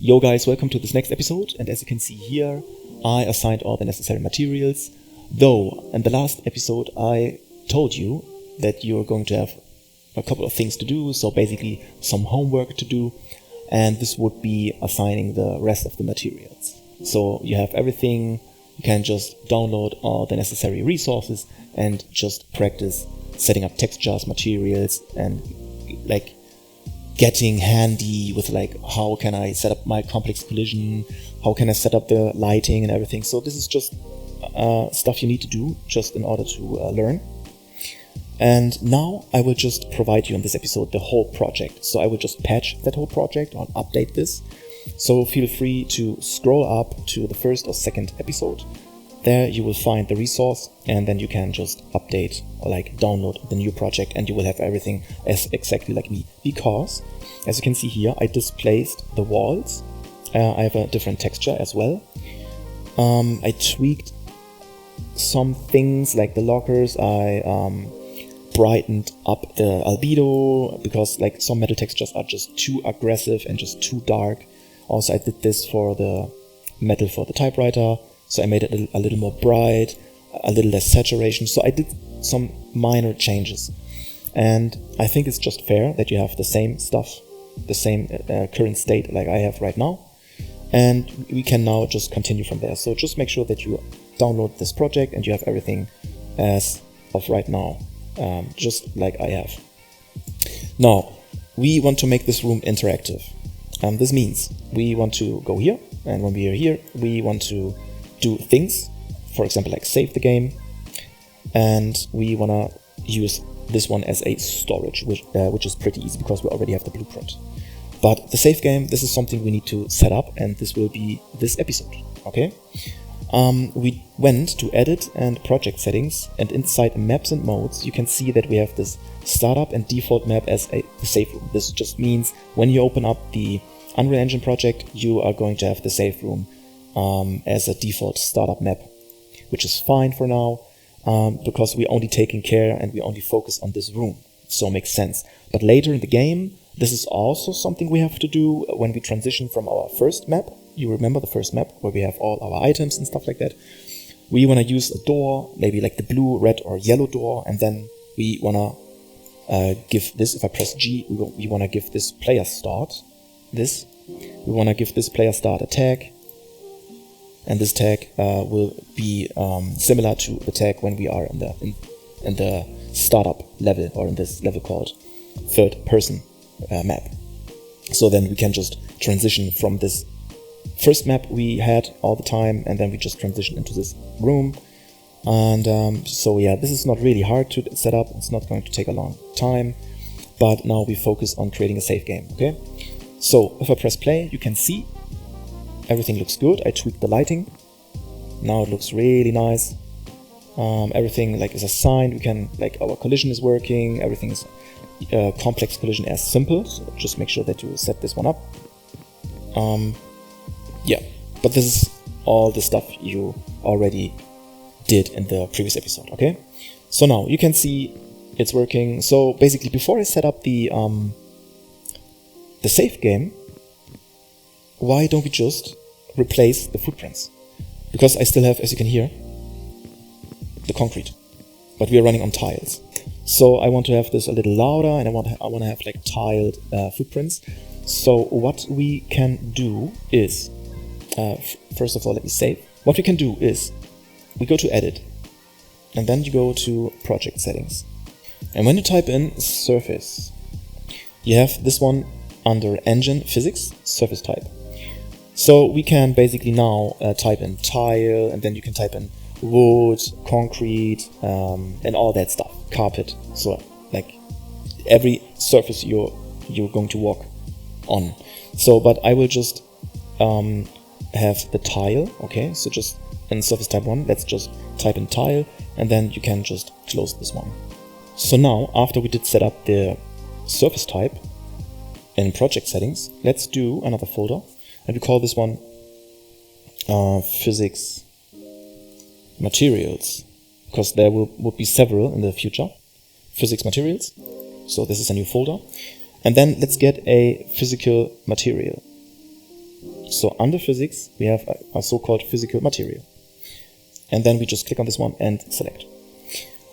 Yo guys, welcome to this next episode, and as you can see here, I assigned all the necessary materials, though in the last episode I told you that you're going to have a couple of things to do, so basically some homework to do, and this would be assigning the rest of the materials. So you have everything, you can just download all the necessary resources and just practice setting up textures, materials, and like getting handy with like how can I set up my complex collision, how can I set up the lighting and everything. So this is just stuff you need to do just in order to learn. And now I will just provide you in this episode the whole project. So I will just patch that whole project or update this. So feel free to scroll up to the first or second episode. There you will find the resource, and then you can just update or like download the new project, and you will have everything as exactly like me. Because as you can see here, I displaced the walls. I have a different texture as well. I tweaked some things like the lockers. I brightened up the albedo because like some metal textures are just too aggressive and just too dark. Also, I did this for the metal for the typewriter. So I made it a little more bright, a little less saturation. So I did some minor changes. And I think it's just fair that you have the same stuff, the same current state like I have right now. And we can now just continue from there. So just make sure that you download this project and you have everything as of right now, just like I have. Now, we want to make this room interactive. This means we want to go here, and when we are here, we want to do things, for example, like save the game, and we want to use this one as a storage, which is pretty easy because we already have the blueprint. But the save game, this is something we need to set up, and this will be this episode, okay? We went to edit and project settings, and inside maps and modes, you can see that we have this startup and default map as the save room. This just means when you open up the Unreal Engine project, you are going to have the save room as a default startup map, which is fine for now because we're only taking care and we only focus on this room, so it makes sense. But later in the game, this is also something we have to do when we transition from our first map. You remember the first map where we have all our items and stuff like that. We want to use a door, maybe like the blue, red or yellow door, and then we want to give this, if I press G, we want to give this player start this. We want to give this player start a tag. And this tag will be similar to the tag when we are in the startup level, or in this level called third person map. So then we can just transition from this first map we had all the time, and then we just transition into this room. And so yeah, this is not really hard to set up. It's not going to take a long time. But now we focus on creating a save game. Okay. So if I press play, you can see everything looks good. I tweaked the lighting. Now it looks really nice. Everything like is assigned. We can like our collision is working. Everything is complex collision as simple. So just make sure that you set this one up. Yeah, but this is all the stuff you already did in the previous episode. Okay. So now you can see it's working. So basically, before I set up the save game, why don't we just replace the footprints? Because I still have, as you can hear, the concrete, but we are running on tiles. So I want to have this a little louder, and I want to have like tiled footprints. So what we can do is, first of all, let me save. What we can do is, we go to edit, and then you go to project settings. And when you type in surface, you have this one under engine physics, surface type. So we can basically now type in tile, and then you can type in wood, concrete, and all that stuff, carpet. So like every surface you're going to walk on. So, but I will just have the tile. Okay, so just in surface type 1, let's just type in tile, and then you can just close this one. So now, after we did set up the surface type in project settings, let's do another folder. And we call this one physics materials, because there would be several in the future. Physics materials. So this is a new folder. And then let's get a physical material. So under physics, we have a so-called physical material. And then we just click on this one and select.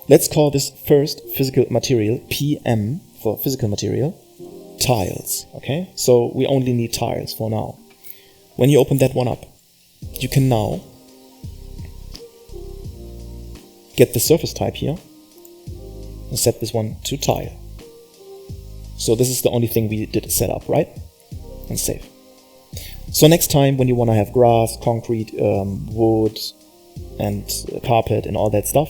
Let's call this first physical material, PM for physical material, tiles. Okay, so we only need tiles for now. When you open that one up, you can now get the surface type here and set this one to tile. So this is the only thing we did set up, right? And save. So next time when you want to have grass, concrete, wood and carpet and all that stuff,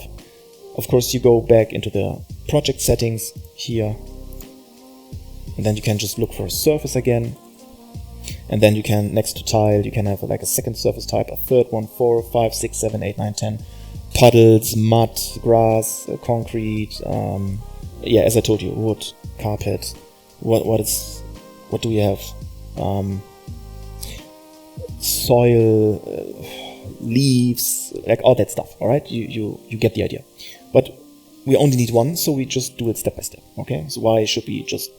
of course you go back into the project settings here, and then you can just look for a surface again, and then you can, next to tile, you can have like a second surface type, a third one, 4, 5, 6, 7, 8, 9, 10, puddles, mud, grass, concrete, yeah, as I told you, wood, carpet, what do we have? Soil, leaves, like all that stuff. All right, you get the idea. But we only need one, so we just do it step by step. Okay, so why should we just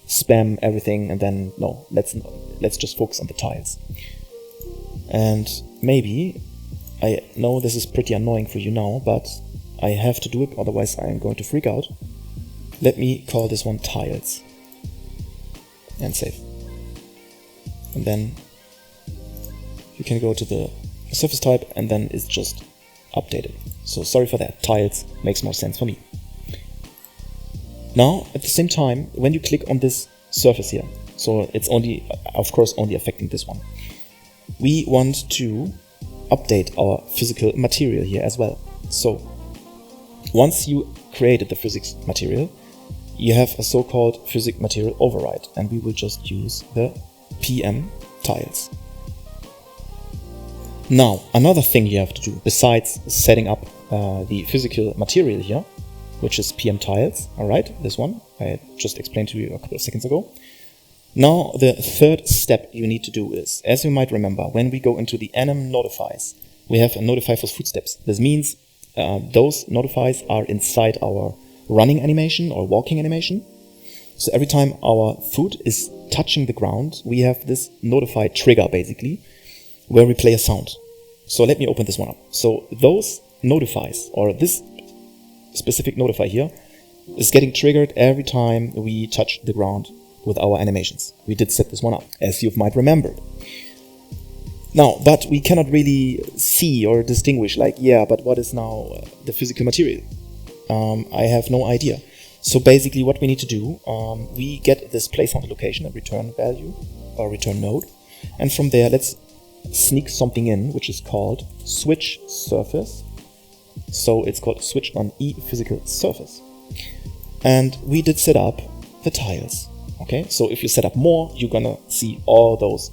spam everything and then no? Let's just focus on the tiles. And maybe, I know this is pretty annoying for you now, but I have to do it, otherwise I am going to freak out. Let me call this one tiles and save. And then you can go to the surface type and then it's just updated. So sorry for that, tiles makes more sense for me. Now at the same time, when you click on this surface here, so it's only, of course, only affecting this one, we want to update our physical material here as well. So once you created the physics material, you have a so-called physics material override, and we will just use the PM tiles. Now, another thing you have to do, besides setting up the physical material here, which is PM tiles, alright, this one, I just explained to you a couple of seconds ago. Now, the third step you need to do is, as you might remember, when we go into the enum notifies, we have a notify for footsteps. This means those notifies are inside our running animation or walking animation. So every time our foot is touching the ground, we have this notify trigger basically, where we play a sound. So let me open this one up. So those notifies, or this specific notify here, is getting triggered every time we touch the ground with our animations. We did set this one up, as you might remember. Now, but we cannot really see or distinguish, like, yeah, but what is now the physical material? I have no idea. So basically what we need to do, we get this play sound location, a return value, or return node, and from there let's sneak something in, which is called switch surface. So it's called switch on E physical surface. And we did set up the tiles. Okay, so if you set up more, you're gonna see all those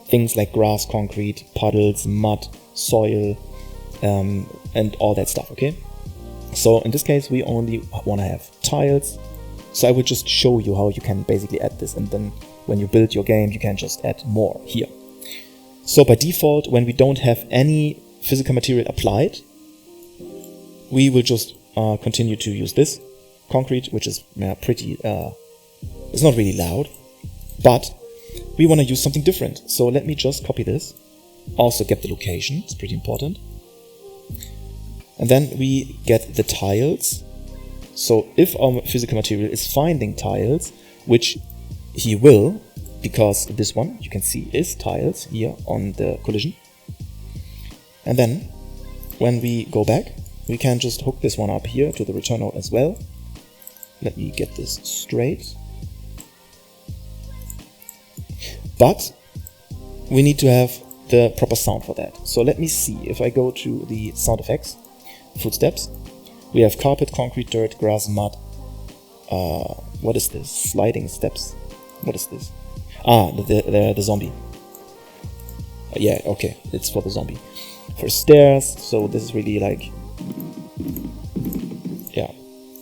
things like grass, concrete, puddles, mud, soil, and all that stuff, okay? So in this case, we only want to have tiles. So I will just show you how you can basically add this, and then when you build your game, you can just add more here. So by default, when we don't have any physical material applied, we will just continue to use this concrete, which is pretty, it's not really loud, but we want to use something different. So let me just copy this, also get the location, it's pretty important. And then we get the tiles. So if our physical material is finding tiles, which he will, because this one, you can see, is tiles here on the collision. And then when we go back, we can just hook this one up here to the return node as well. Let me get this straight. But we need to have the proper sound for that. So let me see, if I go to the sound effects, footsteps, we have carpet, concrete, dirt, grass, mud. What is this? Sliding steps. What is this? Ah, the zombie. Yeah, okay, it's for the zombie. For stairs, so this is really like, yeah,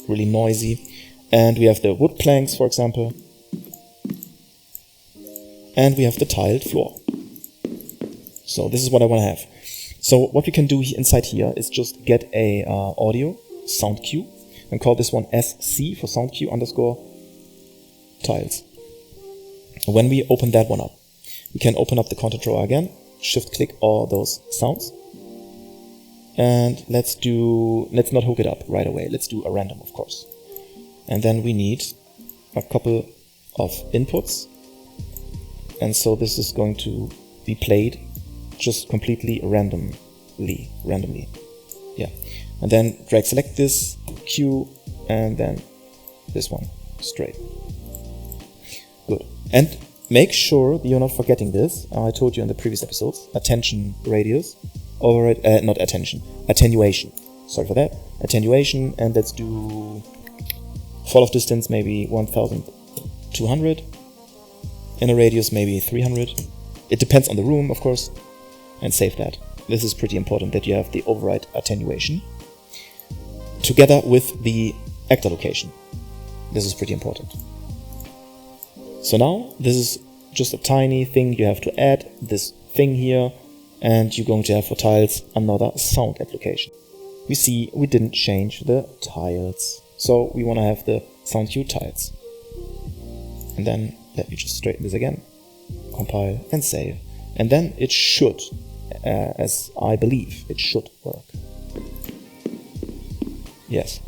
really noisy. And we have the wood planks, for example. And we have the tiled floor. So this is what I want to have. So what we can do inside here is just get a audio sound cue and call this one SC for sound cue underscore tiles. When we open that one up, We can open up the content drawer again, shift click all those sounds. And let's not hook it up right away. Let's do a random, of course. And then we need a couple of inputs. And so this is going to be played just completely randomly. Yeah. And then drag select this cue and then this one straight. Good. And make sure that you're not forgetting this. I told you in the previous episodes, attention radius. Not attention, attenuation. Sorry for that. Attenuation, and let's do fall of distance maybe 1200. Inner radius maybe 300. It depends on the room, of course. And save that. This is pretty important that you have the override attenuation together with the actor location. This is pretty important. So now this is just a tiny thing you have to add, this thing here, and you're going to have for tiles another sound application. We see we didn't change the tiles, so we want to have the sound cue tiles. And then let me just straighten this again, compile and save. And then it should, as I believe, it should work. Yes.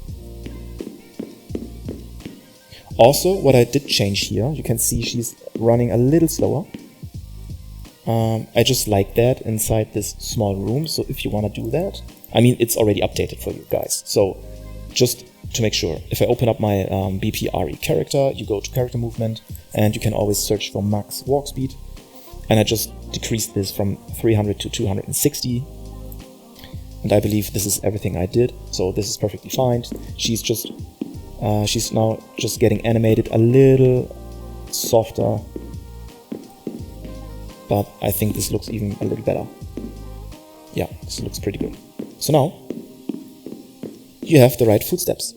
Also, what I did change here, you can see she's running a little slower. I just like that inside this small room, so if you want to do that, I mean, it's already updated for you guys. So just to make sure, if I open up my BPRE character, you go to character movement, and you can always search for max walk speed. And I just decreased this from 300 to 260. And I believe this is everything I did, so this is perfectly fine. She's now just getting animated a little softer. But I think this looks even a little better. Yeah, this looks pretty good. So now, you have the right footsteps.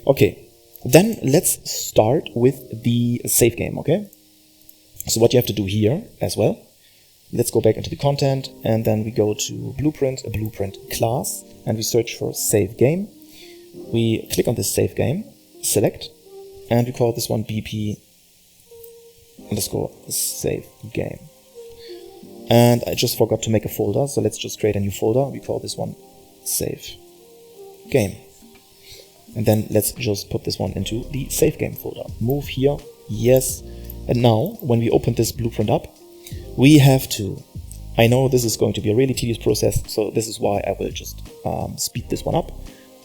Okay, then let's start with the save game, okay? So what you have to do here as well, let's go back into the content, and then we go to Blueprint, a Blueprint class, and we search for save game. We click on this save game, select, and we call this one BP underscore save game. And I just forgot to make a folder, so let's just create a new folder. We call this one save game. And then let's just put this one into the save game folder. Move here, yes. And now, when we open this blueprint up, we have to, I know this is going to be a really tedious process, so this is why I will just speed this one up.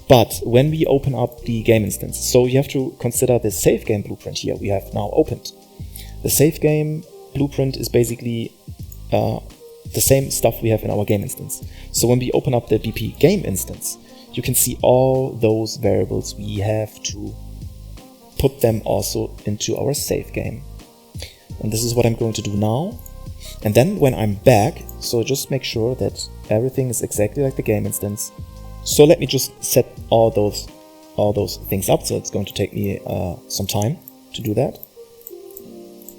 But when we open up the game instance, so you have to consider the save game blueprint here we have now opened. The save game blueprint is basically the same stuff we have in our game instance. So when we open up the BP game instance, you can see all those variables. We have to put them also into our save game. And this is what I'm going to do now. And then when I'm back, so just make sure that everything is exactly like the game instance. So let me just set all those things up. So it's going to take me some time to do that.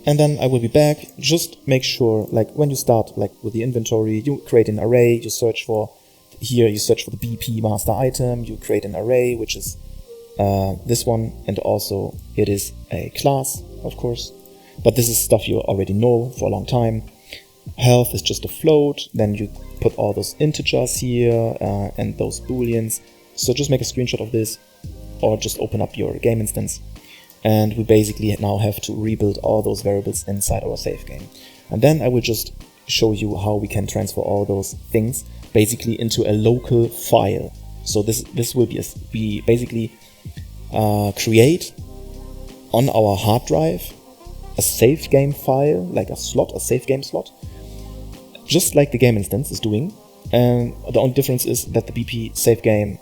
And then I will be back. Just make sure, like when you start, like with the inventory, you create an array. You search for here. You search for the BP master item. You create an array, which is this one, and also it is a class, of course. But this is stuff you already know for a long time. Health is just a float. Then you put all those integers here and those booleans. So just make a screenshot of this, or just open up your game instance. And we basically now have to rebuild all those variables inside our save game. And then I will just show you how we can transfer all those things basically into a local file. So this will be we basically create on our hard drive a save game file, like a save game slot, just like the game instance is doing. And the only difference is that the BP save game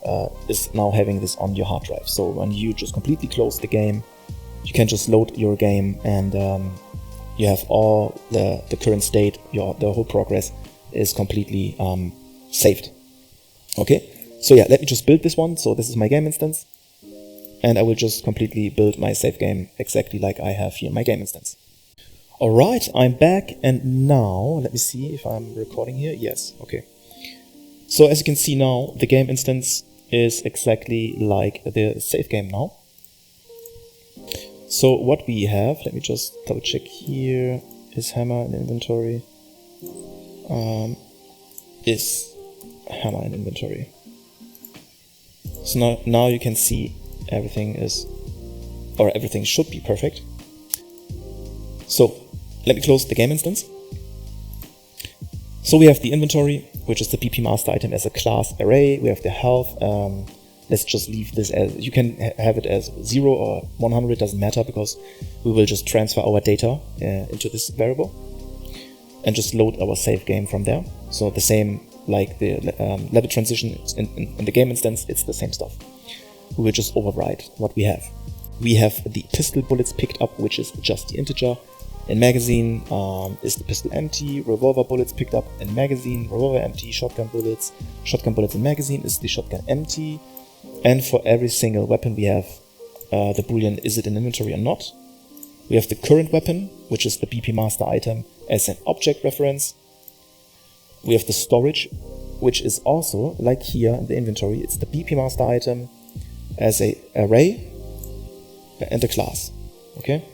is now having this on your hard drive. So when you just completely close the game, you can just load your game, and you have all the current state, the whole progress is completely saved. Okay, so yeah, let me just build this one. So this is my game instance, and I will just completely build my save game exactly like I have here in my game instance. Alright, I'm back, and now, let me see if I'm recording here. Yes, okay. So as you can see now, the game instance is exactly like the save game now. So what we have, let me just double check here. is hammer in inventory, is hammer in inventory. So now you can see everything should be perfect. So let me close the game instance. So we have the inventory, which is the BP master item as a class array. We have the health. Let's just leave this as, you can have it as 0 or 100, doesn't matter, because we will just transfer our data into this variable and just load our save game from there. So the same like the level transition in the game instance, it's the same stuff. We will just override what we have. We have the pistol bullets picked up, which is just the integer. In magazine is the pistol empty, revolver bullets picked up in magazine, revolver empty, shotgun bullets in magazine is the shotgun empty. And for every single weapon we have the boolean, is it in inventory or not? We have the current weapon, which is the BP master item as an object reference. We have the storage, which is also, like here in the inventory, it's the BP master item as an array and a class, okay?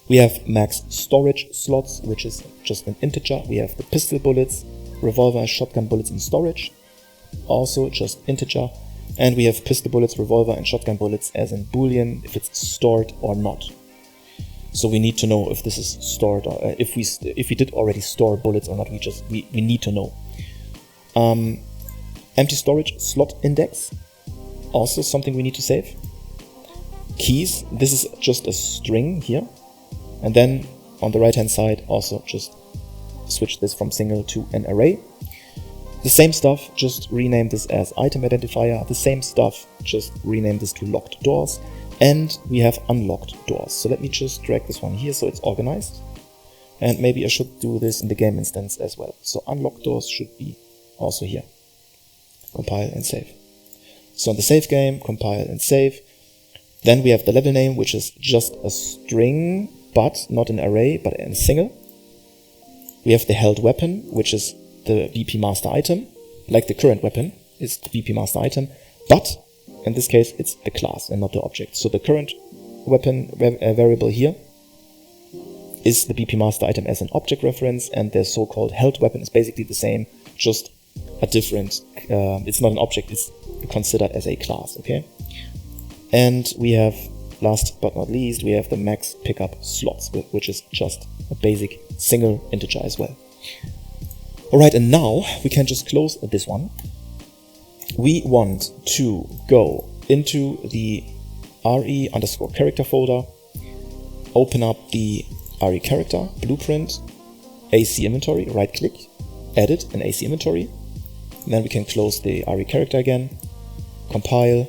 We have max storage slots, which is just an integer. We have the pistol bullets, revolver and shotgun bullets in storage, also just integer. And we have pistol bullets, revolver and shotgun bullets as in boolean, if it's stored or not. So we need to know if this is stored, or if we did already store bullets or not. We need to know. Empty storage slot index, also something we need to save. Keys, this is just a string here. And then on the right hand side, also just switch this from single to an array. The same stuff, just rename this as item identifier. The same stuff, just rename this to locked doors. And we have unlocked doors. So let me just drag this one here so it's organized. And maybe I should do this in the game instance as well. So unlocked doors should be also here. Compile and save. So in the save game, compile and save. Then we have the level name, which is just a string, but not an array, but a single. We have the held weapon, which is the BP master item, like the current weapon is the BP master item, but in this case it's the class and not the object. So the current weapon variable here is the BP master item as an object reference, and the so-called held weapon is basically the same, just a different, it's not an object, it's considered as a class, okay? And we have, last but not least, we have the max pickup slots, which is just a basic single integer as well. Alright, and now we can just close this one. We want to go into the re_character folder, open up the re character, blueprint, AC inventory, right click, edit an AC inventory. And then we can close the re character again, compile.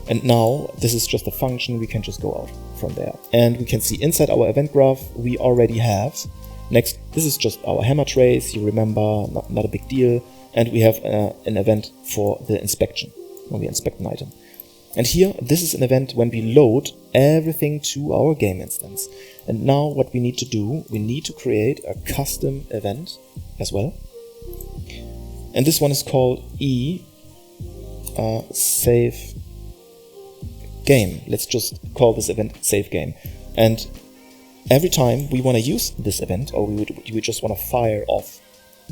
And now this is just a function, we can just go out from there. And we can see inside our event graph, we already have next, this is just our hammer trace, you remember, not a big deal. And we have an event for the inspection, when we inspect an item. And here, this is an event when we load everything to our game instance. And now what we need to do, we need to create a custom event as well. And this one is called SaveGame. Let's just call this event SaveGame. And every time we want to use this event, or we would just want to fire off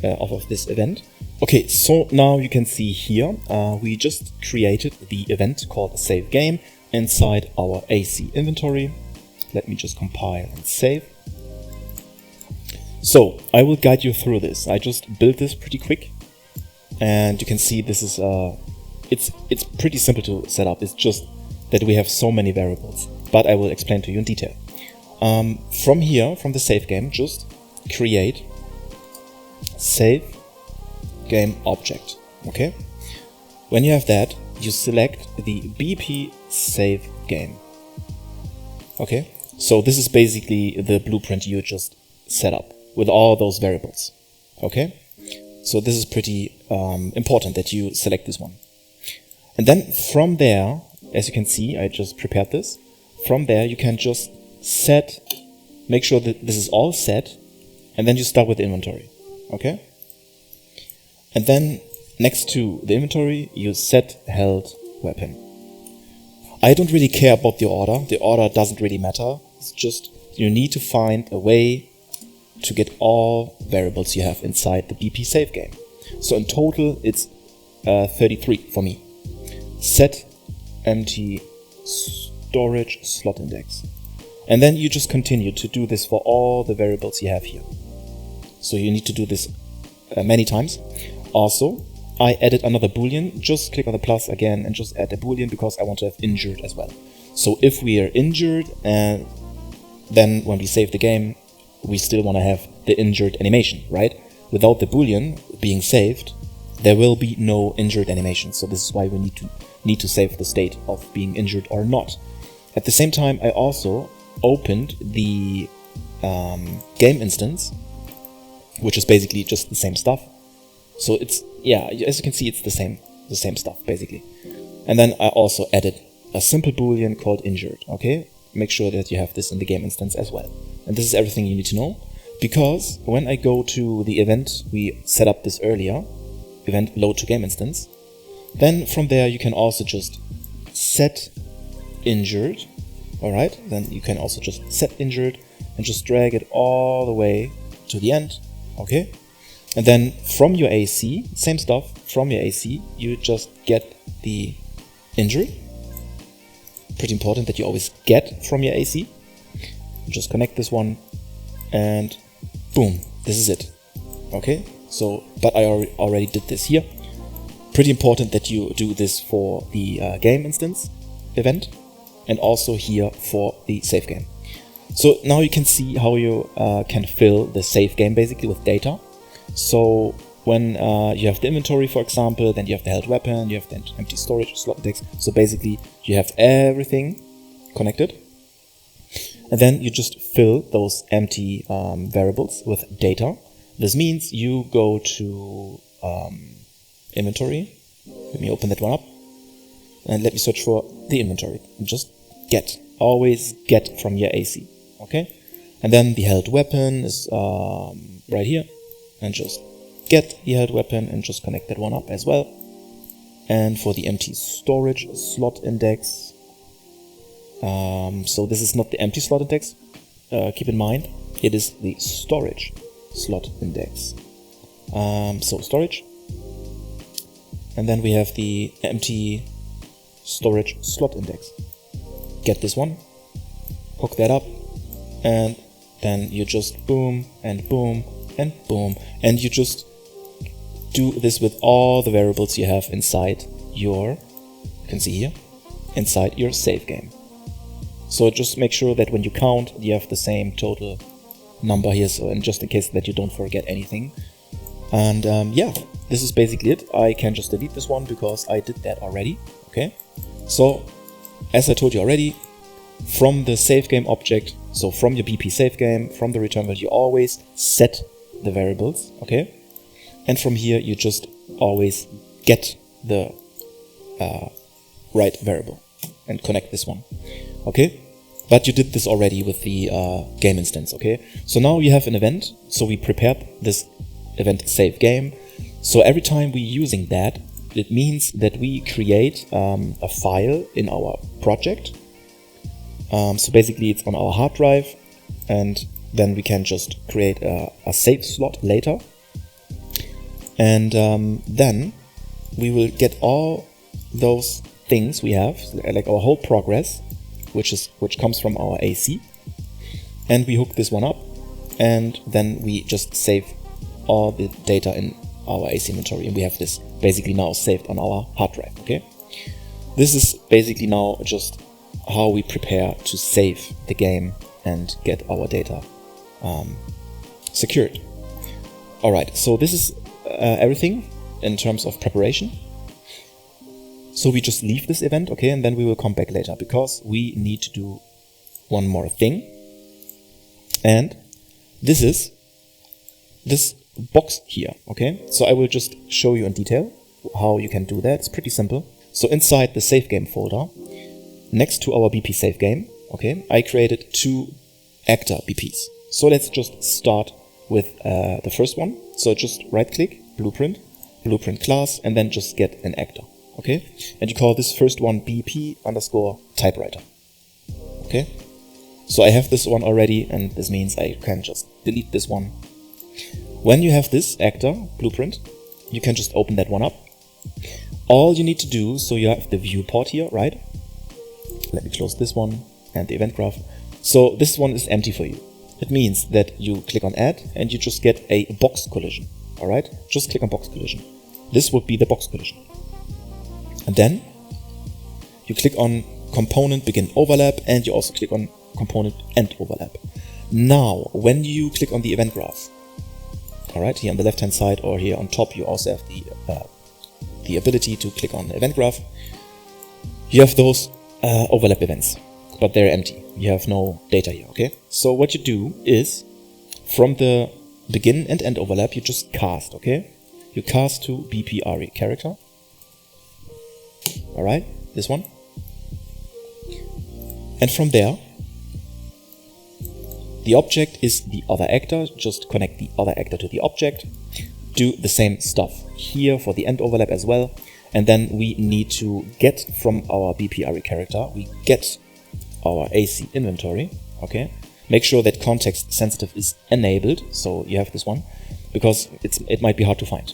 of this event. Okay, so now you can see here, we just created the event called SaveGame inside our AC inventory. Let me just compile and save. So I will guide you through this. I just built this pretty quick, and you can see this is it's pretty simple to set up. It's just that we have so many variables, but I will explain to you in detail. From here, from the SaveGame, just create SaveGame object. Okay. When you have that, you select the BP SaveGame. Okay. So this is basically the blueprint you just set up with all those variables. Okay. So this is pretty important that you select this one. And then from there, as you can see, I just prepared this. From there, you can just make sure that this is all set, and then you start with the inventory. Okay? And then next to the inventory, you set held weapon. I don't really care about the order. The order doesn't really matter. It's just you need to find a way to get all variables you have inside the BP SaveGame. So in total, it's 33 for me. Set empty storage slot index. And then you just continue to do this for all the variables you have here. So you need to do this many times. Also, I added another boolean. Just click on the plus again and just add a boolean because I want to have injured as well. So if we are injured, and then when we save the game, we still want to have the injured animation, right? Without the boolean being saved, there will be no injured animation. So this is why we need to save the state of being injured or not. At the same time, I also opened the game instance, which is basically just the same stuff. So it's, yeah, as you can see, it's the same stuff basically. And then I also added a simple boolean called injured. Okay, make sure that you have this in the game instance as well. And this is everything you need to know, because when I go to the event we set up this earlier, event load to game instance, then from there you can also just set injured. All right, then you can also just set injured and just drag it all the way to the end. Okay, and then from your AC, same stuff, from your AC you just get the injured. Pretty important that you always get from your AC. Just connect this one and boom, this is it. Okay, so but I already did this here. Pretty important that you do this for the game instance event and also here for the save game. So now you can see how you can fill the save game basically with data. So when you have the inventory, for example, then you have the held weapon, you have the empty storage slot index. So basically you have everything connected. And then you just fill those empty variables with data. This means you go to inventory. Let me open that one up. And let me search for the inventory. And just get. Always get from your AC. Okay? And then the held weapon is right here. And just get the held weapon and just connect that one up as well. And for the empty storage slot index, so this is not the empty slot index, keep in mind, it is the storage slot index. So storage, and then we have the empty storage slot index. Get this one, hook that up, and then you just boom and boom and boom, and you just do this with all the variables you have inside your, you can see here, inside your save game. So just make sure that when you count, you have the same total number here, so, and just in case that you don't forget anything. And yeah, this is basically it. I can just delete this one because I did that already. Okay, so as I told you already, from the save game object, so from your BP save game, from the return value, you always set the variables. Okay, and from here you just always get the right variable and connect this one. Okay, but you did this already with the game instance. Okay, so now you have an event. So we prepared this event save game. So every time we're using that, it means that we create a file in our project. So basically it's on our hard drive, and then we can just create a save slot later. And then we will get all those things we have, like our whole progress, which comes from our AC, and we hook this one up, and then we just save all the data in our AC inventory, and we have this basically now saved on our hard drive. Okay, this is basically now just how we prepare to save the game and get our data secured. All right, so this is everything in terms of preparation. So we just leave this event, okay, and then we will come back later because we need to do one more thing. And this is this box here, okay? So I will just show you in detail how you can do that. It's pretty simple. So inside the save game folder, next to our BP save game, okay, I created 2 actor BPs. So let's just start with the first one. So just right click, blueprint class, and then just get an actor. Okay, and you call this first one BP underscore typewriter. Okay, So I have this one already, and this means I can just delete this one. When you have this actor blueprint, you can just open that one up. All you need to do, so you have the viewport here, right? Let me close this one and the event graph. So this one is empty for you. It means that you click on add and you just get a box collision. All right, just click on box collision. This would be the box collision. And then you click on component begin overlap, and you also click on component end overlap. Now, when you click on the event graph, all right, here on the left hand side or here on top, you also have the ability to click on the event graph. You have those overlap events, but they're empty. You have no data here, okay? So what you do is, from the begin and end overlap, you just cast, okay? You cast to BPRE character. All right, this one. And from there, the object is the other actor. Just connect the other actor to the object. Do the same stuff here for the end overlap as well. And then we need to get from our BPRE character, we get our AC inventory, okay? Make sure that context sensitive is enabled, so you have this one, because it might be hard to find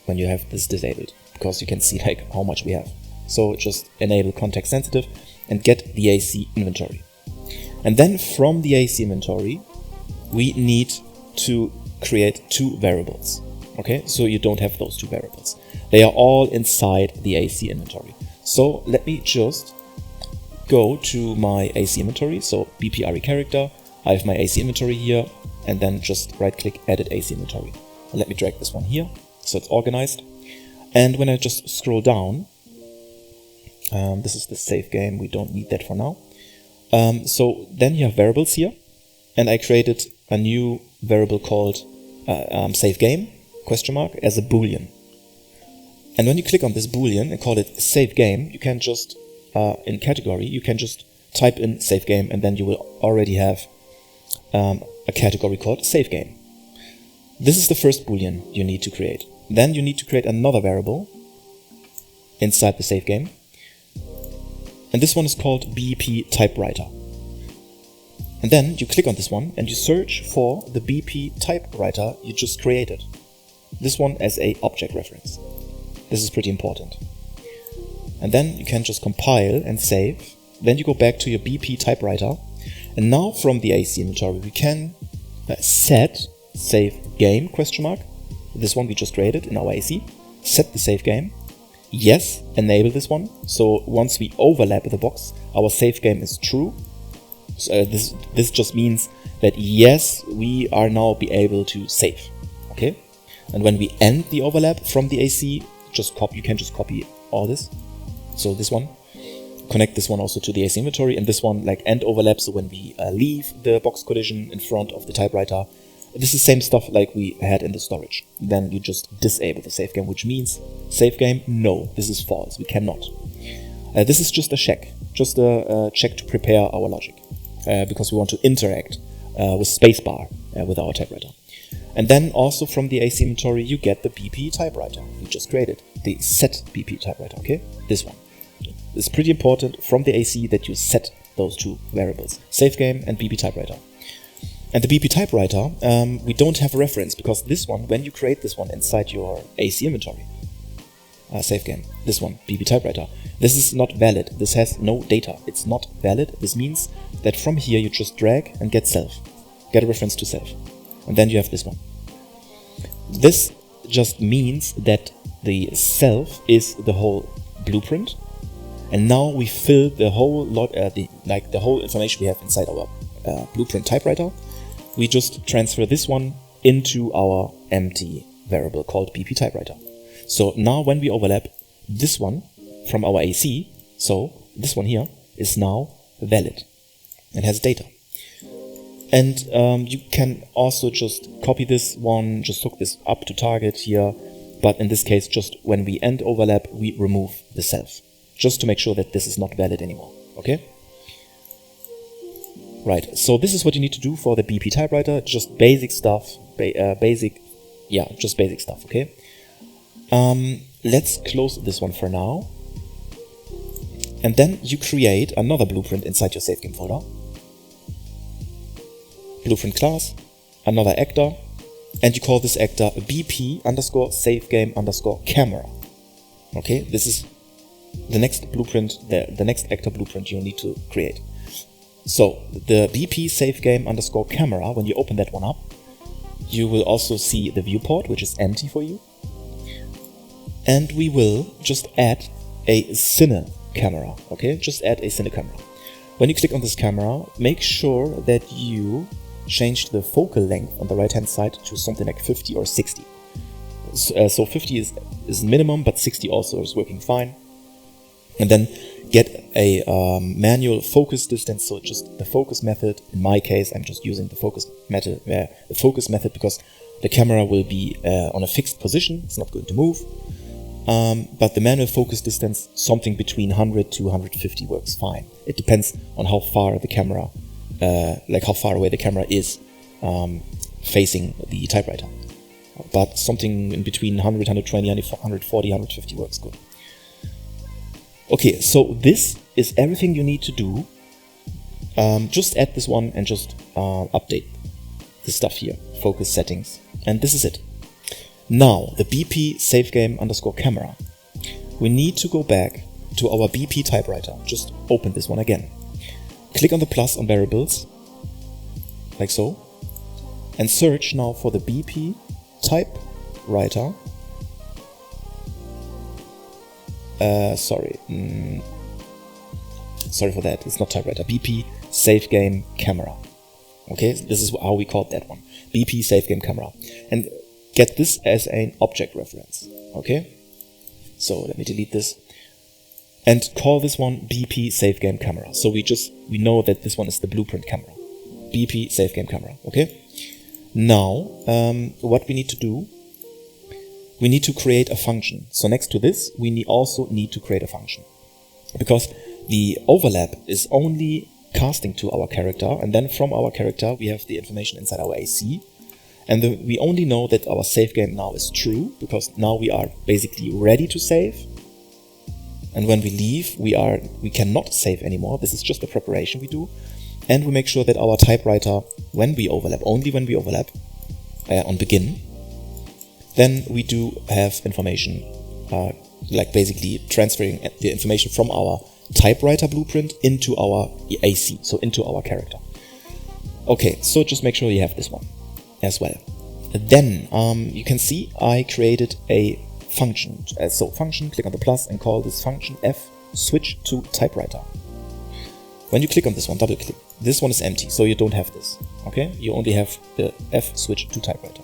when you have this disabled, because you can see like how much we have. So just enable context sensitive and get the AC inventory. And then from the AC inventory, we need to create two variables. Okay, so you don't have those two variables. They are all inside the AC inventory. So let me just go to my AC inventory. So BPRE character, I have my AC inventory here, and then just right click edit AC inventory. And let me drag this one here so it's organized. And when I just scroll down, this is the save game, we don't need that for now. So then you have variables here, and I created a new variable called SaveGame as a boolean. And when you click on this boolean and call it SaveGame, you can just in category you can just type in SaveGame, and then you will already have a category called SaveGame. This is the first boolean you need to create. Then you need to create another variable inside the SaveGame, and this one is called BP Typewriter. And then you click on this one and you search for the BP Typewriter you just created. This one as a object reference. This is pretty important. And then you can just compile and save. Then you go back to your BP Typewriter. And now from the AC inventory we can set SaveGame ? This one we just created in our AC. Set the SaveGame. Yes, enable this one. So once we overlap the box, our SaveGame is true. So this just means that yes, we are now be able to save. Okay. And when we end the overlap from the AC, you can just copy all this. So this one, connect this one also to the AC inventory, and this one like end overlap. So when we leave the box collision in front of the typewriter, this is the same stuff like we had in the storage. Then you just disable the SaveGame, which means SaveGame, no, this is false. We cannot. This is just a check to prepare our logic, because we want to interact with spacebar with our typewriter. And then also from the AC inventory, you get the BP Typewriter we just created, the set BP Typewriter, okay? This one. It's pretty important from the AC that you set those two variables, SaveGame and BP Typewriter. And the BP Typewriter, we don't have a reference, because this one, when you create this one inside your AC inventory, SaveGame, this one, BP Typewriter, this is not valid. This has no data. It's not valid. This means that from here you just drag and get self. Get a reference to self. And then you have this one. This just means that the self is the whole blueprint, and now we fill the whole the whole information we have inside our blueprint typewriter. We just transfer this one into our empty variable called BP Typewriter. So now when we overlap this one from our AC, so this one here is now valid and has data. And you can also just copy this one, just hook this up to target here. But in this case, just when we end overlap, we remove the self, just to make sure that this is not valid anymore. Okay? Right, so this is what you need to do for the BP Typewriter. Just basic stuff, just basic stuff, okay? Let's close this one for now. And then you create another blueprint inside your SaveGame folder. blueprint class, another actor, and you call this actor BP underscore SaveGame underscore camera. Okay, this is the next blueprint, the next actor blueprint you need to create. So the BP SaveGame underscore camera, when you open that one up, you will also see the viewport, which is empty for you. And we will just add a cine camera. Okay, just add a cine camera. When you click on this camera, make sure that you change the focal length on the right hand side to something like 50 or 60. So 50 is minimum, but 60 also is working fine. And then get a manual focus distance, so just the focus method. In my case, I'm just using the focus method because the camera will be on a fixed position, it's not going to move. But the manual focus distance, something between 100 to 150 works fine. It depends on how far the camera, how far away the camera is facing the typewriter. But something in between 100, 120, 140, 150 works good. Okay, so this is everything you need to do. Just add this one and just update the stuff here, focus settings, and this is it. Now, the BP SaveGame underscore camera. We need to go back to our BP typewriter. Just open this one again. Click on the plus on variables, like so, and search now for the BP typewriter. Sorry for that, it's not typewriter. BP SaveGame camera. Okay, this is how we called that one. BP SaveGame camera. And get this as an object reference. Okay, so let me delete this and call this one BP SaveGame camera. So we know that this one is the blueprint camera. BP SaveGame camera. Okay. Now, what we need to do, we need to create a function. So next to this, we also need to create a function, because the overlap is only casting to our character, and then from our character we have the information inside our AC, and we only know that our save game now is true because now we are basically ready to save. And when we leave, we cannot save anymore. This is just a preparation we do, and we make sure that our typewriter, when we overlap, only when we overlap on begin, then we do have information, like basically transferring the information from our typewriter blueprint into our AC, so into our character. Okay, so just make sure you have this one as well. Then you can see I created a function. So function, click on the plus and call this function f switch to typewriter. When you click on this one, double click. This one is empty, so you don't have this. Okay, you only have the f switch to typewriter.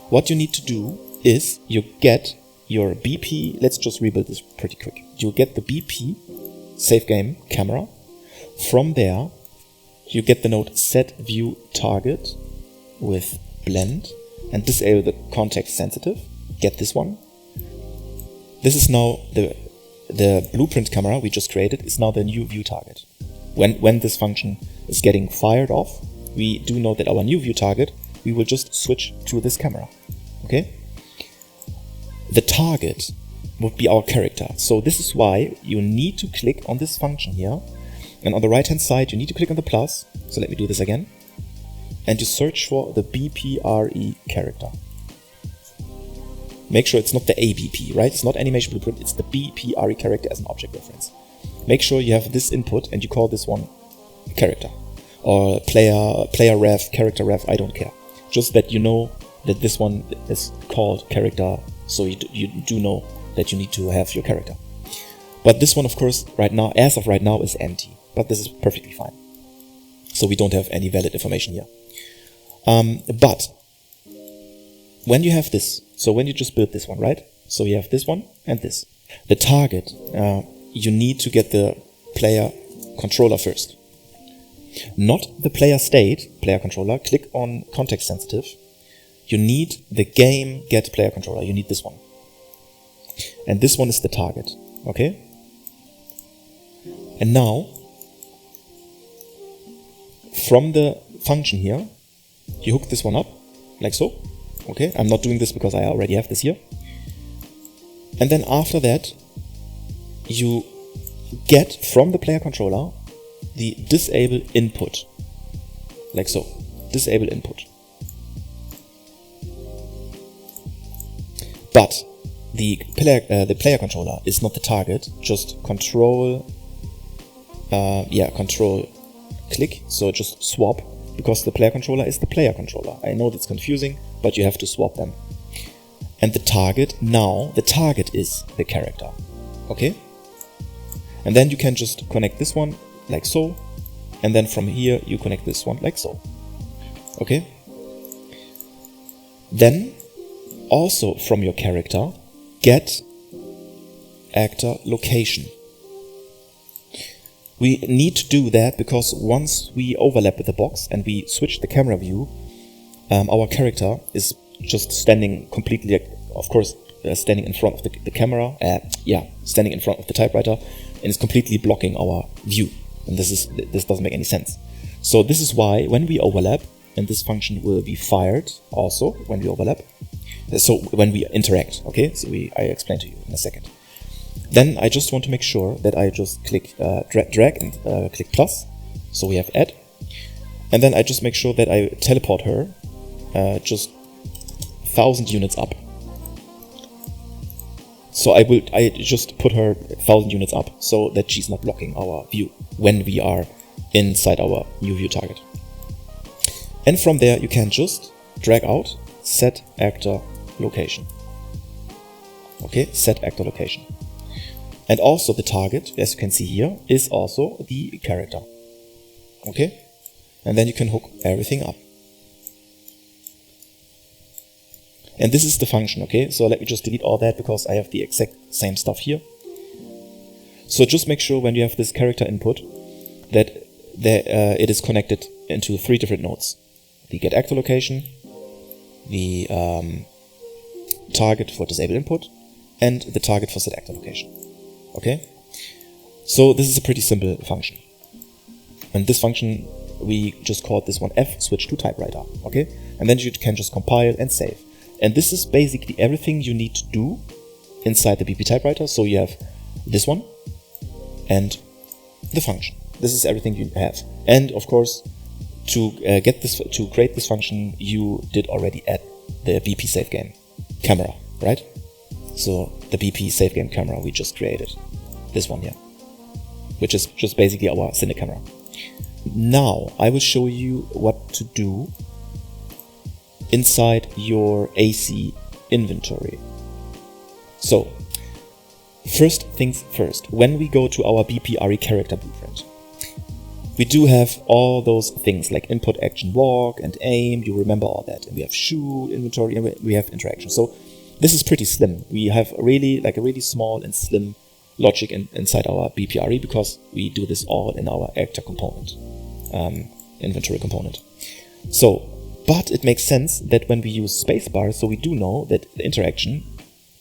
What you need to do is you get your BP. Let's just rebuild this pretty quick. You get the BP save game camera. From there, you get the node set view target with blend and disable the context sensitive. Get this one. This is now the blueprint camera we just created is now the new view target. When this function is getting fired off, we do know that our new view target, we will just switch to this camera. Okay? The target would be our character. So this is why you need to click on this function here. And on the right hand side, you need to click on the plus. So let me do this again. And you search for the BPRE character. Make sure it's not the ABP, right? It's not animation blueprint, it's the BPRE character as an object reference. Make sure you have this input and you call this one character. Or player ref, character ref, I don't care. Just that you know that this one is called character, so you do know that you need to have your character. But this one, of course, right now, as of right now, is empty. But this is perfectly fine. So we don't have any valid information here. But when you have this, so when you just build this one, right? So you have this one and this. The target, you need to get the player controller first. Not the player state, player controller. Click on context sensitive. You need the game get player controller. You need this one. And this one is the target. Okay? And now, from the function here, you hook this one up, like so. Okay, I'm not doing this because I already have this here. And then after that, you get from the player controller the disable input, like so. disable input. But the player controller is not the target, just control click, so just swap, because the player controller is the player controller. I know that's confusing, but you have to swap them. And the target is the character, okay? And then you can just connect this one like so, and then from here you connect this one like so, okay? Then also from your character, get actor location. We need to do that because once we overlap with the box and we switch the camera view, our character is just standing completely, of course, standing in front of the camera, standing in front of the typewriter, and is completely blocking our view. And this doesn't make any sense. So this is why when we overlap, and this function will be fired also when we overlap, so when we interact, okay? So I explain to you in a second. Then I just want to make sure that I just click drag and click plus, so we have add, and then I just make sure that I teleport her just 1,000 units up. So I just put her 1,000 units up so that she's not blocking our view when we are inside our new view target. And from there you can just drag out set actor location. Okay, set actor location. And also the target, as you can see here, is also the character. Okay? And then you can hook everything up. And this is the function, okay? So let me just delete all that because I have the exact same stuff here. So just make sure when you have this character input that it is connected into 3 different nodes. The get actor location, the target for disable input, and the target for set actor location. Okay? So this is a pretty simple function. And this function, we just called this one F switch to typewriter. Okay? And then you can just compile and save. And this is basically everything you need to do inside the BP typewriter. So you have this one and the function. This is everything you have. And of course, to create this function, you did already add the BP SaveGame camera, right? So the BP SaveGame camera we just created, this one here, which is just basically our cine camera. Now I will show you what to do inside your AC inventory. So first things first, when we go to our BP RE character blueprint, we do have all those things like input, action, walk, and aim. You remember all that. And we have shoot, inventory, and we have interaction. So this is pretty slim. We have a really small and slim logic inside our BP RE because we do this all in our actor component, inventory component. So, but it makes sense that when we use spacebar, so we do know that the interaction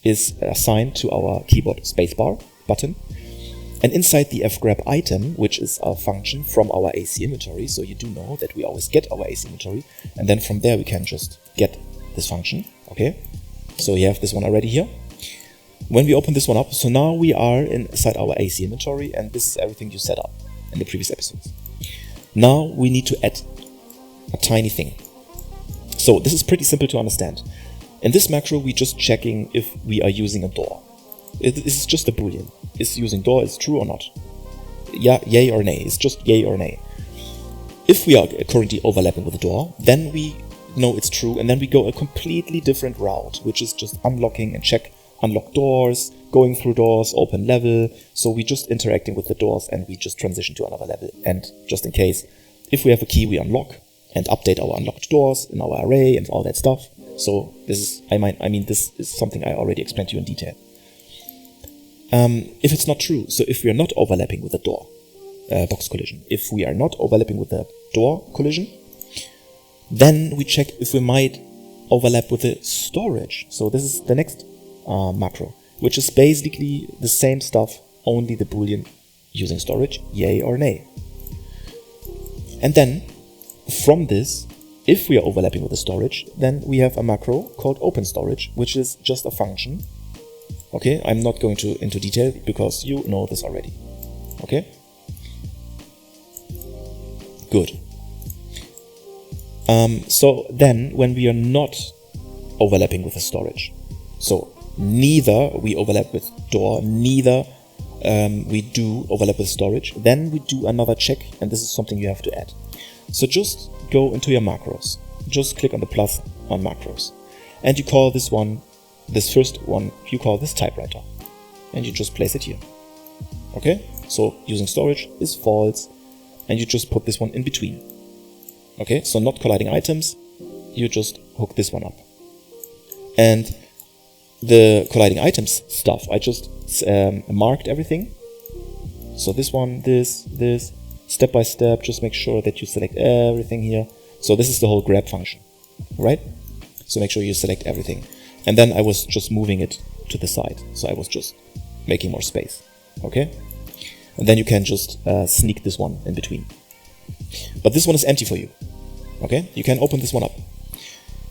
is assigned to our keyboard spacebar button. And inside the fgrab item, which is a function from our AC inventory, so you do know that we always get our AC inventory, and then from there we can just get this function, okay? So you have this one already here. When we open this one up, so now we are inside our AC inventory, and this is everything you set up in the previous episodes. Now we need to add a tiny thing. So this is pretty simple to understand. In this macro, we're just checking if we are using a door. This is just a boolean. Is using door is true or not? Yeah, yay or nay. It's just yay or nay. If we are currently overlapping with the door, then we know it's true, and then we go a completely different route, which is just unlocking and unlock doors, going through doors, open level. So we just interacting with the doors and we just transition to another level. And just in case, if we have a key, we unlock and update our unlocked doors in our array and all that stuff. So this is, this is something I already explained to you in detail. If it's not true, so if we are not overlapping with the door box collision, if we are not overlapping with the door collision, then we check if we might overlap with the storage. So this is the next macro, which is basically the same stuff, only the boolean using storage, yay or nay. And then from this, if we are overlapping with the storage, then we have a macro called open storage, which is just a function. Okay, I'm not going into detail because you know this already. Okay? Good. So then when we are not overlapping with the storage, so neither we overlap with door, neither we do overlap with storage, then we do another check, and this is something you have to add. So just go into your macros, just click on the plus on macros, and you call this first one, you call this typewriter, and you just place it here. Okay, so using storage is false, and you just put this one in between. Okay, so not colliding items, you just hook this one up. And the colliding items stuff, I just marked everything. So this one, this, step by step, just make sure that you select everything here. So this is the whole grab function, right? So make sure you select everything. And then I was just moving it to the side. So I was just making more space, okay? And then you can just sneak this one in between. But this one is empty for you, okay? You can open this one up.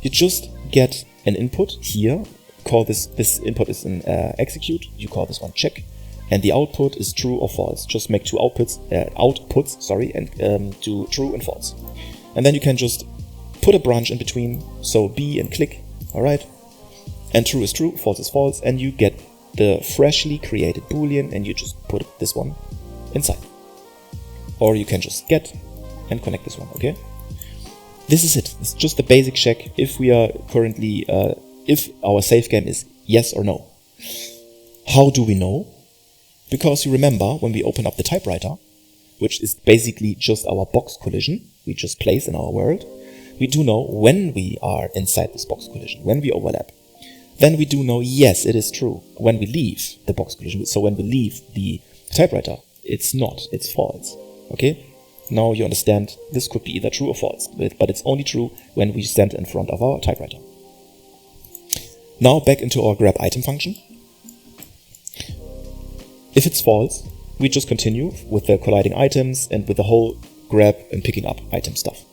You just get an input here, call this input is an execute, you call this one check, and the output is true or false. Just make two outputs, and do true and false. And then you can just put a branch in between, so B and click, alright? And true is true, false is false, and you get the freshly created boolean, and you just put this one inside. Or you can just get and connect this one, okay? This is it. It's just a basic check if we are currently, if our save game is yes or no. How do we know? Because you remember when we open up the typewriter, which is basically just our box collision we just place in our world, we do know when we are inside this box collision, when we overlap. Then we do know, yes, it is true. When we leave the box collision, so when we leave the typewriter, it's not, it's false. Okay? Now you understand this could be either true or false, but it's only true when we stand in front of our typewriter. Now back into our grab item function. If it's false, we just continue with the colliding items and with the whole grab and picking up item stuff.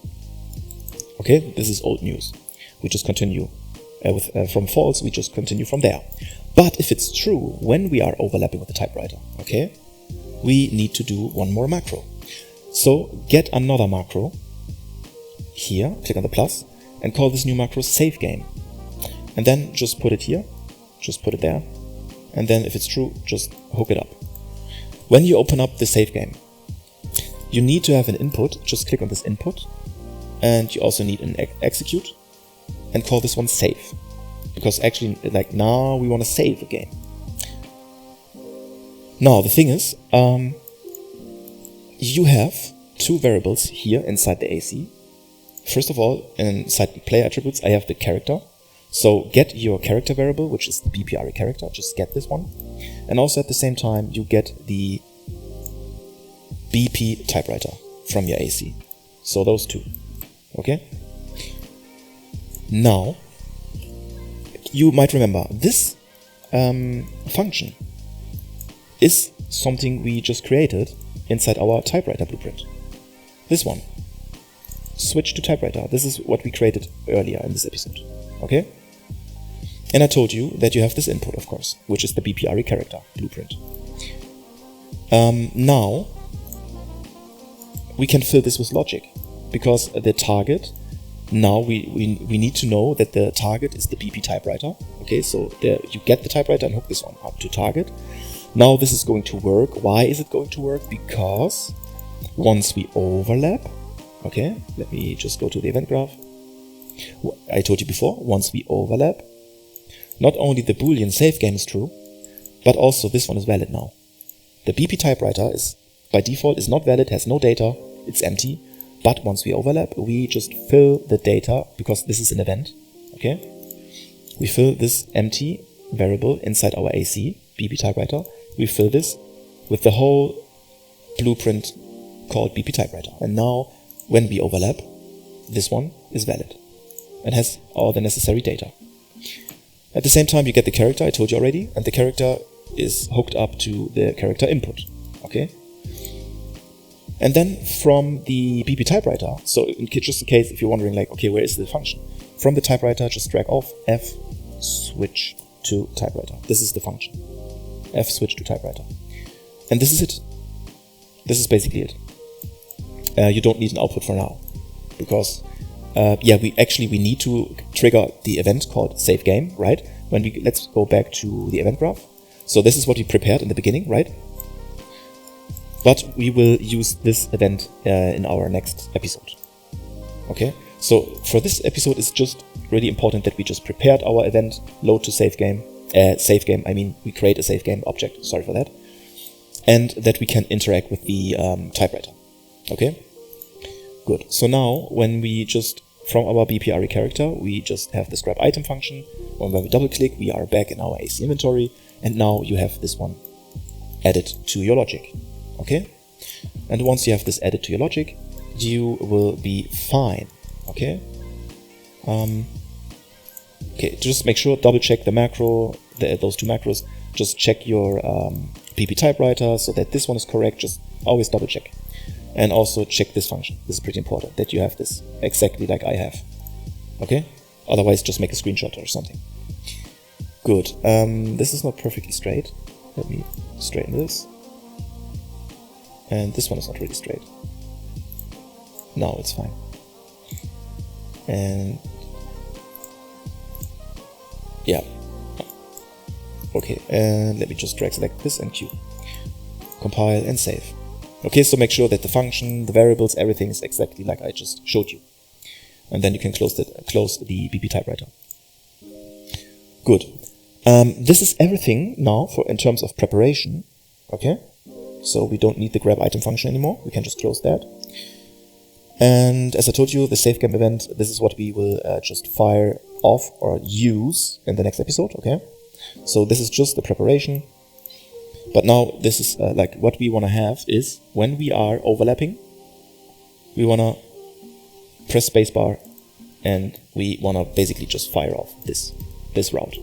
Okay, this is old news. We just continue from false, we just continue from there. But if it's true, when we are overlapping with the typewriter, okay, we need to do one more macro. So get another macro here, click on the plus, and call this new macro SaveGame. And then just put it here, just put it there, and then if it's true, just hook it up. When you open up the SaveGame, you need to have an input, just click on this input, and you also need an execute, and call this one save. Because actually, like now we want to save a game. Now the thing is, you have two variables here inside the AC. First of all, inside player attributes, I have the character. So get your character variable, which is the BPRE character, just get this one. And also at the same time, you get the BP typewriter from your AC. So those two, okay? Now, you might remember, this function is something we just created inside our typewriter blueprint. This one. Switch to typewriter. This is what we created earlier in this episode. Okay? And I told you that you have this input, of course, which is the BPRE character blueprint. Now, we can fill this with logic, because the target, now we need to know that the target is the BP typewriter. Okay, so you get the typewriter and hook this one up to target. Now this is going to work. Why is it going to work? Because once we overlap, okay, let me just go to the event graph. I told you before, once we overlap, not only the Boolean save game is true, but also this one is valid now. The BP typewriter is, by default, is not valid, has no data, it's empty. But once we overlap, we just fill the data, because this is an event, okay? We fill this empty variable inside our AC, BP typewriter. We fill this with the whole blueprint called BP typewriter. And now, when we overlap, this one is valid and has all the necessary data. At the same time, you get the character, I told you already, and the character is hooked up to the character input, okay? And then from the BP typewriter, so just in case if you're wondering, like, okay, where is the function? From the typewriter, just drag off F, switch to typewriter. This is the function. F, switch to typewriter. And this is it. This is basically it. You don't need an output for now, because we need to trigger the event called SaveGame, right? Let's go back to the event graph. So this is what we prepared in the beginning, right? But we will use this event in our next episode. Okay, so for this episode, it's just really important that we just prepared our event, load to SaveGame. We create a SaveGame object, sorry for that. And that we can interact with the typewriter. Okay, good. So now when we just, from our BPRE character, we just have this grab item function. When we double click, we are back in our AC inventory. And now you have this one added to your logic. Okay, and once you have this added to your logic, you will be fine. Okay. Okay, just make sure, double check the macro, those two macros. Just check your BP typewriter so that this one is correct. Just always double check. And also check this function. This is pretty important that you have this exactly like I have. Okay? Otherwise, just make a screenshot or something. Good. This is not perfectly straight. Let me straighten this. And this one is not really straight. Now it's fine. And yeah. Okay, and let me just drag select this and Q. Compile and save. Okay, so make sure that the function, the variables, everything is exactly like I just showed you. And then you can close the BP typewriter. Good. This is everything now in terms of preparation. Okay, so we don't need the grab item function anymore. We can just close that. And as I told you, the SaveGame event, this is what we will just fire off or use in the next episode. Okay, so this is just the preparation. But now this is like what we want to have is when we are overlapping, we want to press spacebar and we want to basically just fire off this route.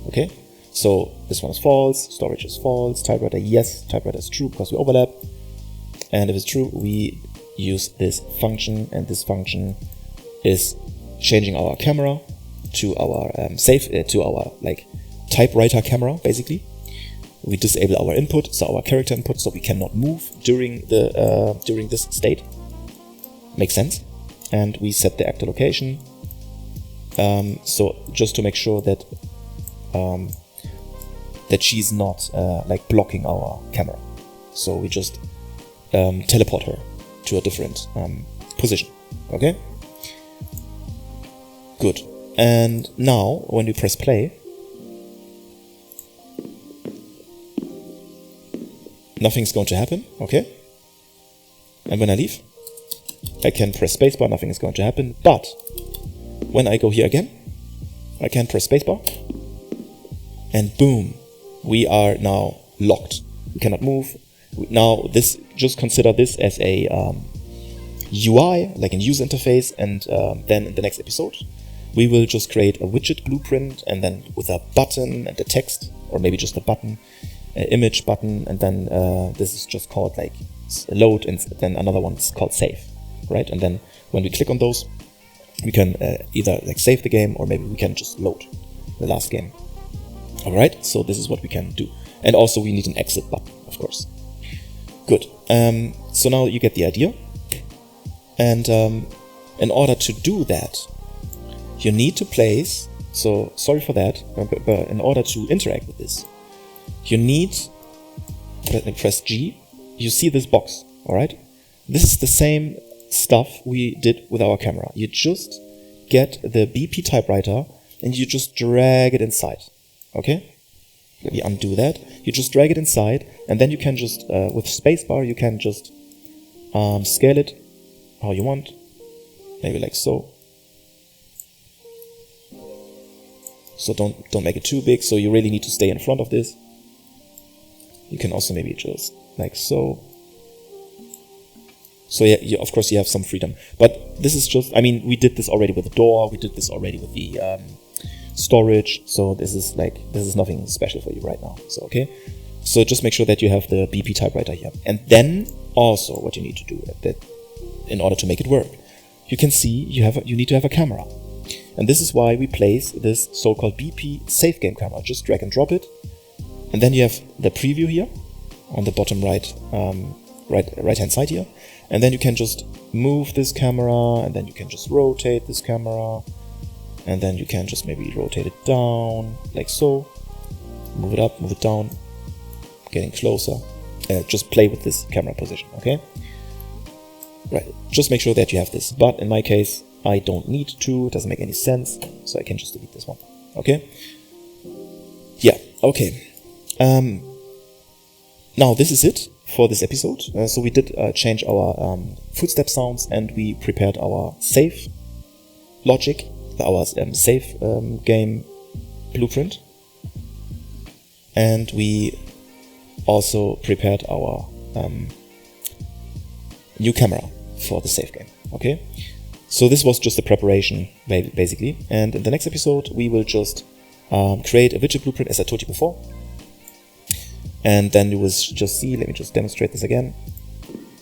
Okay, so this one is false, storage is false, typewriter yes, typewriter is true because we overlap. And if it's true, we use this function, and this function is changing our camera to our to our like typewriter camera basically. We disable our input, so our character input, so we cannot move during this state. Makes sense. And we set the actor location. So just to make sure that that she's not like blocking our camera. So we just teleport her to a different position. Okay. Good. And now when we press play, nothing's going to happen, okay? And when I leave, I can press spacebar, nothing is going to happen. But when I go here again, I can press spacebar, and boom, we are now locked. We cannot move. Now just consider this as a UI, like a user interface, and then in the next episode, we will just create a widget blueprint, and then with a button and a text, or maybe just a button, image button, and then this is just called like load, and then another one is called save, right? And then when we click on those, we can either like save the game, or maybe we can just load the last game. All right, so this is what we can do. And also we need an exit button, of course. Good. So now you get the idea. And in order to do that, you need to place, so sorry for that, but in order to interact with this, you need, press G, you see this box, alright? This is the same stuff we did with our camera. You just get the BP typewriter and you just drag it inside, okay? Let me undo that. You just drag it inside, and then you can just, with spacebar, you can just scale it how you want, maybe like so. So don't make it too big, so you really need to stay in front of this. You can also maybe just like so. So yeah, of course you have some freedom. But this is just, I mean, we did this already with the door, we did this already with the storage, so this is nothing special for you right now. So okay. So just make sure that you have the BP typewriter here. And then also what you need to do that in order to make it work. You can see you need to have a camera. And this is why we place this so-called BP SaveGame camera. Just drag and drop it. And then you have the preview here on the bottom right hand side here. And then you can just move this camera, and then you can just rotate this camera, and then you can just maybe rotate it down, like so. Move it up, move it down, getting closer. Just play with this camera position, okay? Right, just make sure that you have this. But in my case, I don't need to, it doesn't make any sense, so I can just delete this one, okay? Yeah, okay. Now this is it for this episode. So we did change our footstep sounds, and we prepared our save logic, our save game blueprint, and we also prepared our new camera for the save game. Okay, so this was just a preparation basically, and in the next episode we will just create a widget blueprint, as I told you before. And then you will just see, let me just demonstrate this again.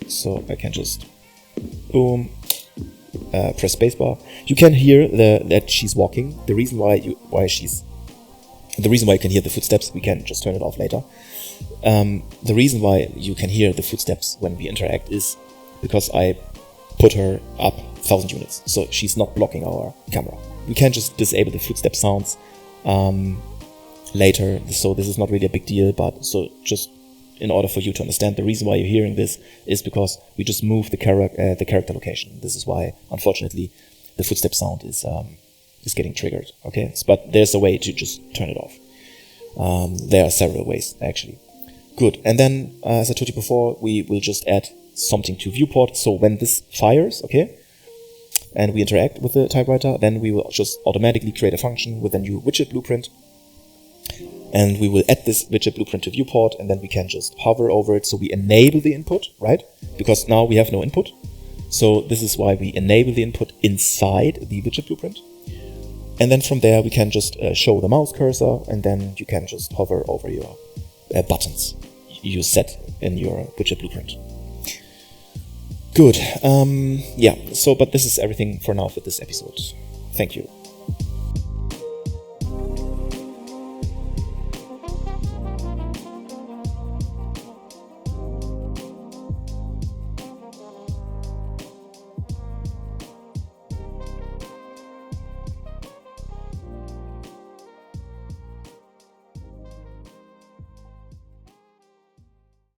So I can just, boom, press spacebar. You can hear that she's walking. The reason why you can hear the footsteps, we can just turn it off later. The reason why you can hear the footsteps when we interact is because I put her up 1000 units. So she's not blocking our camera. We can just disable the footstep sounds later, so this is not really a big deal, but so just in order for you to understand, the reason why you're hearing this is because we just moved the character location. This is why, unfortunately, the footstep sound is getting triggered. Okay, but there's a way to just turn it off. There are several ways actually. Good, and then as I told you before, we will just add something to viewport. So when this fires, okay, and we interact with the typewriter, then we will just automatically create a function with a new widget blueprint. And we will add this widget blueprint to viewport, and then we can just hover over it. So we enable the input, right? Because now we have no input. So this is why we enable the input inside the widget blueprint. And then from there, we can just show the mouse cursor, and then you can just hover over your buttons you set in your widget blueprint. Good. Yeah, so, but this is everything for now for this episode. Thank you.